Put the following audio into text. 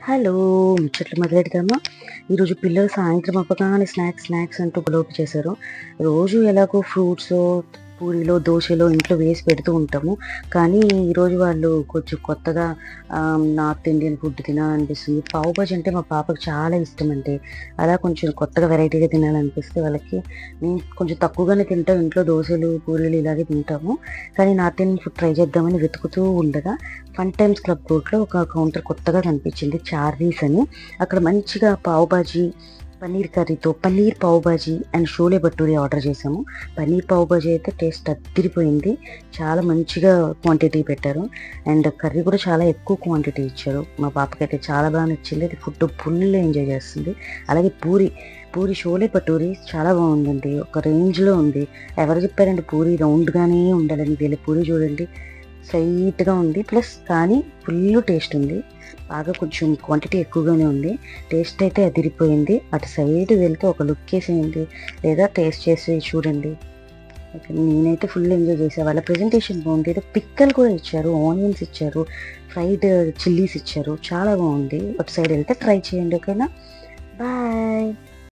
Hello! ముచ్చట్లు మొదలెడదామా? ఈరోజు పిల్లలు సాయంత్రం అవ్వగానే స్నాక్స్, స్నాక్స్ అంటూ గొడవ చేశారు. రోజు ఎలాగో ఫ్రూట్సో, పూరీలో, దోసలో ఇంట్లో వేసి పెడుతూ ఉంటాము. కానీ ఈరోజు వాళ్ళు కొంచెం కొత్తగా నార్త్ ఇండియన్ ఫుడ్ తినాలనిపిస్తుంది. పావు బాజీ అంటే మా పాపకి చాలా ఇష్టమండి. అలా కొంచెం కొత్తగా వెరైటీగా తినాలనిపిస్తే వాళ్ళకి మేము కొంచెం తక్కువగానే తింటాం. ఇంట్లో దోసలు, పూరీలు ఇలాగే తింటాము. కానీ నార్త్ ఇండియన్ ఫుడ్ ట్రై చేద్దామని వెతుకుతూ ఉండగా ఫన్ టైమ్స్ క్లబ్ రోడ్‌లో ఒక కౌంటర్ కొత్తగా కనిపించింది. చార్లీస్ అని. అక్కడ మంచిగా పావు బాజీ, పన్నీర్ కర్రీతో పన్నీర్ పావు బాజీ అండ్ షోలే భటూరే ఆర్డర్ చేసాము. పన్నీర్ పావు బాజీ అయితే టేస్ట్ అద్దిరిపోయింది. చాలా మంచిగా క్వాంటిటీ పెట్టారు. అండ్ కర్రీ కూడా చాలా ఎక్కువ క్వాంటిటీ ఇచ్చారు. మా పాపకైతే చాలా బాగా నచ్చింది. అది ఫుడ్ ఫుల్ ఎంజాయ్ చేస్తుంది. అలాగే పూరి షోలే భటూరి చాలా బాగుందండి. ఒక రేంజ్‌లో ఉంది. ఎవరు చెప్పారండి పూరి రౌండ్‌గానే ఉండాలని? వీళ్ళ పూరి చూడండి స్ట్రెయిట్‌గా ఉంది. ప్లస్ కానీ ఫుల్ టేస్ట్ ఉంది. బాగా కొంచెం క్వాంటిటీ ఎక్కువగానే ఉంది. టేస్ట్ అయితే అదిరిపోయింది. అటు సైడ్ వెళ్తే ఒక లుక్కేసేయండి. లేదా టేస్ట్ చేసి చూడండి. ఓకే. నేనైతే ఫుల్ ఎంజాయ్ చేశా. వాళ్ళ ప్రెజెంటేషన్ బాగుంది. ఏదో పిక్కలు కూడా ఇచ్చారు. ఆనియన్స్ ఇచ్చారు. ఫ్రైడ్ చిల్లీస్ ఇచ్చారు. చాలా బాగుంది. అటు సైడ్ వెళ్తే ట్రై చేయండి. ఓకేనా?